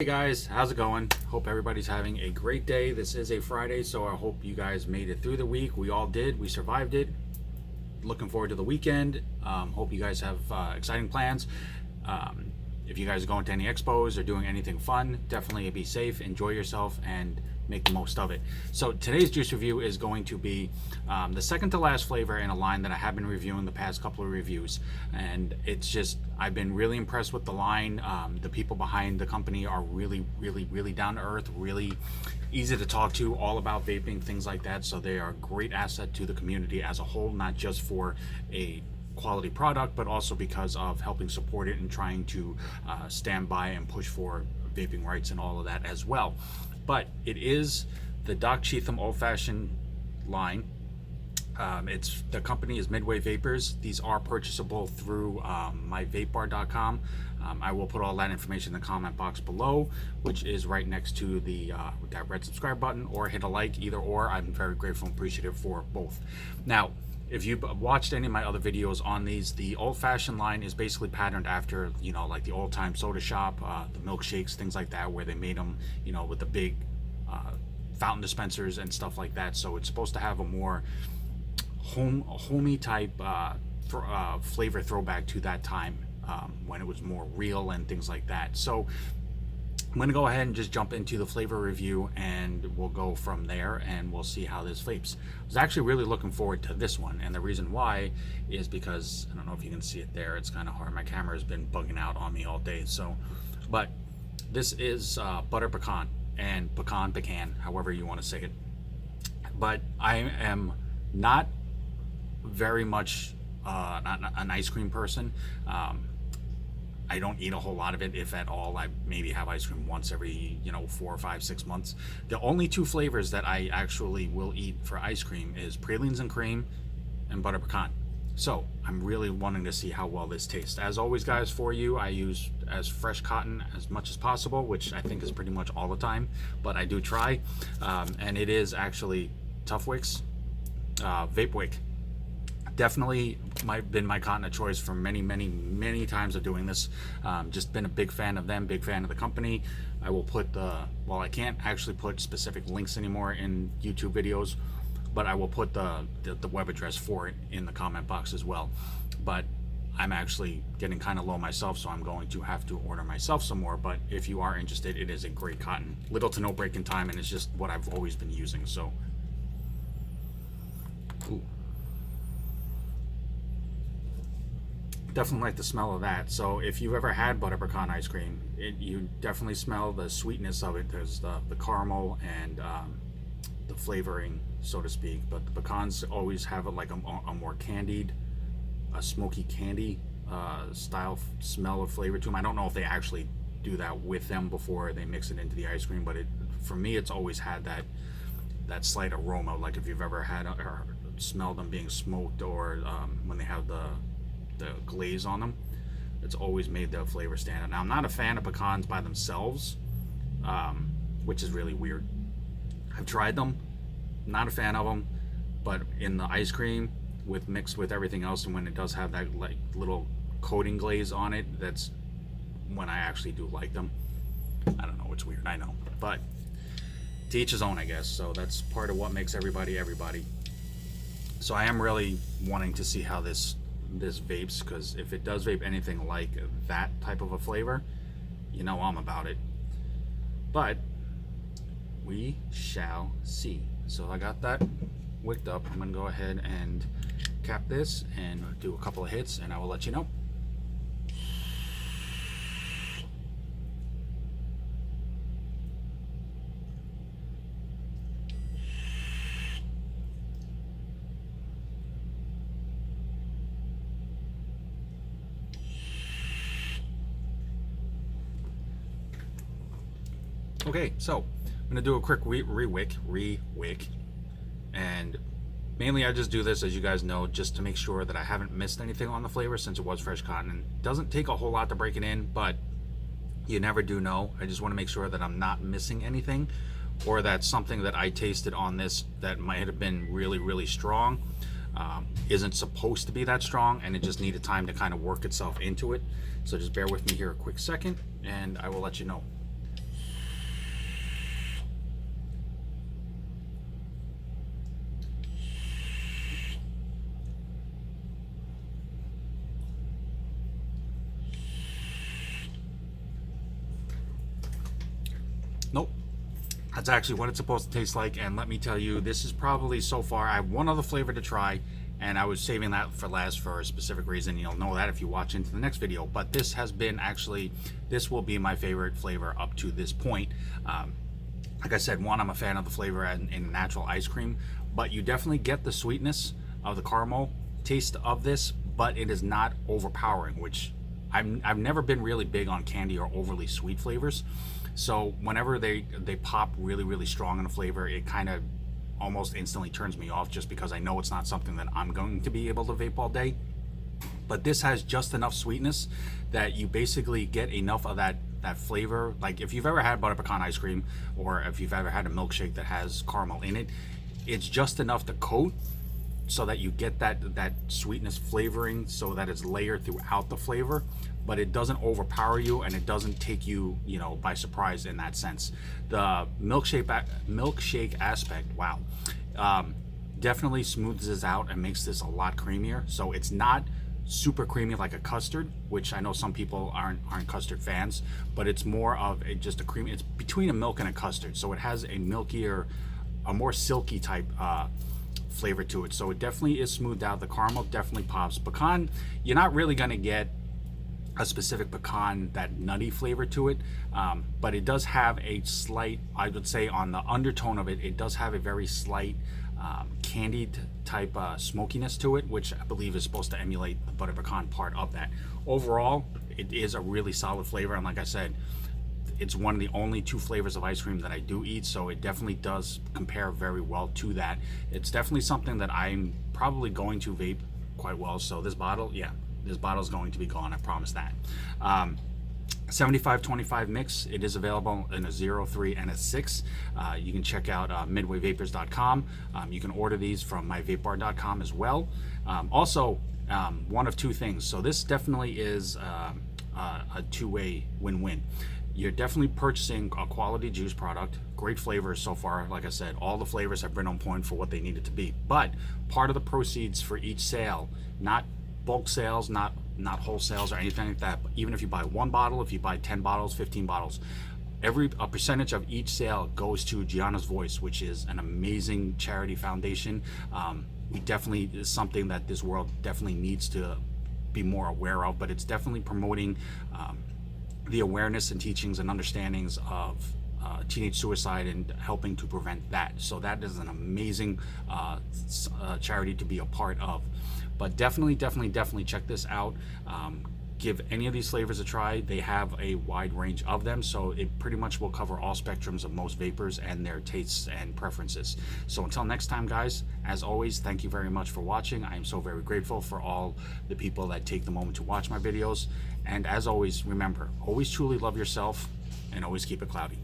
Hey guys, how's it going? Hope everybody's having a great day. This is a Friday, so I hope you guys made it through the week. We all did. We survived it. Looking forward to the weekend. Hope you guys have exciting plans. If you guys are going to any expos or doing anything fun, definitely be safe, enjoy yourself, and make the most of it. So today's juice review is going to be the second to last flavor in a line that I have been reviewing the past couple of reviews, and it's just I've been really impressed with the line. The people behind the company are really down to earth, really easy to talk to, all about vaping, things like that. So they are a great asset to the community as a whole, not just for a quality product, but also because of helping support it and trying to stand by and push for vaping rights and all of that as well. But it is the Doc Cheatham old-fashioned line. The company is Midway Vapors. These are purchasable through myvapebar.com. I will put all that information in the comment box below, which is right next to the that red subscribe button, or hit a like, either or. I'm very grateful and appreciative for both. Now, if you've watched any of my other videos on these, the old-fashioned line is basically patterned after, you know, like the old-time soda shop, the milkshakes, things like that, where they made them, you know, with the big fountain dispensers and stuff like that. So it's supposed to have a more homey type flavor throwback to that time, when it was more real and things like that. So I'm going to go ahead and just jump into the flavor review, and we'll go from there and we'll see how this vapes. I was actually really looking forward to this one, and the reason why is because, I don't know if you can see it there, it's kind of hard, my camera has been bugging out on me all day. So, but this is Butter Pecan, and Pecan, however you want to say it. But I am not very much not an ice cream person. I don't eat a whole lot of it, if at all. I maybe have ice cream once every, 4 or 5, 6 months. The only two flavors that I actually will eat for ice cream is pralines and cream and butter pecan. So I'm really wanting to see how well this tastes. As always, guys, for you, I use as fresh cotton as much as possible, which I think is pretty much all the time, but I do try. And it is actually Tough Wicks Vape Wick. Definitely been my cotton of choice for many times of doing this. Just been a big fan of them, big fan of the company. I will put I can't actually put specific links anymore in YouTube videos, but I will put the web address for it in the comment box as well. But I'm actually getting kind of low myself, so I'm going to have to order myself some more. But if you are interested, it is a great cotton. Little to no break in time, and it's just what I've always been using. So, ooh. Definitely like the smell of that. So if you've ever had butter pecan ice cream, you definitely smell the sweetness of it. There's the caramel and the flavoring, so to speak. But the pecans always have like a more candied, a smoky candy style smell or flavor to them. I don't know if they actually do that with them before they mix it into the ice cream, but for me, it's always had that slight aroma. Like if you've ever had or smelled them being smoked, or when they have the glaze on them, it's always made the flavor stand out. Now, I'm not a fan of pecans by themselves, which is really weird. I've tried them, not a fan of them, but in the ice cream mixed with everything else, and when it does have that like little coating glaze on it, that's when I actually do like them. I don't know, it's weird, I know, but to each his own, I guess. So that's part of what makes everybody. So I am really wanting to see how this vapes, because if it does vape anything like that type of a flavor, I'm about it. But we shall see. So I got that wicked up. I'm gonna go ahead and cap this and do a couple of hits, and I will let you know. Okay, so I'm gonna do a quick re-wick, and mainly I just do this, as you guys know, just to make sure that I haven't missed anything on the flavor, since it was fresh cotton. And it doesn't take a whole lot to break it in, but you never do know. I just want to make sure that I'm not missing anything, or that something that I tasted on this that might have been really strong isn't supposed to be that strong, and it just needed time to kind of work itself into it. So just bear with me here a quick second, and I will let you know. Nope. That's actually what it's supposed to taste like, and let me tell you, this is probably so far, I have one other flavor to try, and I was saving that for last for a specific reason. You'll know that if you watch into the next video, but this has been actually, this will be my favorite flavor up to this point. Like I said, one, I'm a fan of the flavor in natural ice cream, but you definitely get the sweetness of the caramel taste of this, but it is not overpowering, which I've never been really big on candy or overly sweet flavors. So whenever they pop really strong in a flavor, it kind of almost instantly turns me off, just because I know it's not something that I'm going to be able to vape all day. But this has just enough sweetness that you basically get enough of that flavor. Like if you've ever had butter pecan ice cream, or if you've ever had a milkshake that has caramel in it, it's just enough to coat so that you get that sweetness flavoring, so that it's layered throughout the flavor, but it doesn't overpower you, and it doesn't take you, you know, by surprise in that sense. The milkshake aspect, wow, definitely smooths this out and makes this a lot creamier. So it's not super creamy like a custard, which I know some people aren't custard fans, but it's more of just a creamy, it's between a milk and a custard, so it has a milkier, a more silky type flavor to it. So it definitely is smoothed out. The caramel definitely pops. Pecan, you're not really going to get a specific pecan, that nutty flavor to it, but it does have a slight, I would say on the undertone of it, it does have a very slight candied type smokiness to it, which I believe is supposed to emulate the butter pecan part of that. Overall, it is a really solid flavor, and like I said, it's one of the only two flavors of ice cream that I do eat, so it definitely does compare very well to that. It's definitely something that I'm probably going to vape quite well. So this bottle, yeah, this bottle is going to be gone, I promise that. 75-25 mix, it is available in a 0, 3, and a 6. You can check out midwayvapors.com. You can order these from myvapebar.com as well. Also, one of two things. So this definitely is a two-way win-win. You're definitely purchasing a quality juice product, great flavors so far. Like I said, all the flavors have been on point for what they needed to be. But part of the proceeds for each sale, not bulk sales, not whole sales or anything like that, but even if you buy one bottle, if you buy 10 bottles, 15 bottles, a percentage of each sale goes to Gianna's Voice, which is an amazing charity foundation. We definitely is something that this world definitely needs to be more aware of, but it's definitely promoting the awareness and teachings and understandings of teenage suicide and helping to prevent that. So that is an amazing charity to be a part of. But definitely check this out. Give any of these flavors a try. They have a wide range of them, so it pretty much will cover all spectrums of most vapors and their tastes and preferences. So until next time, guys, as always, thank you very much for watching. I am so very grateful for all the people that take the moment to watch my videos. And as always, remember, always truly love yourself and always keep it cloudy.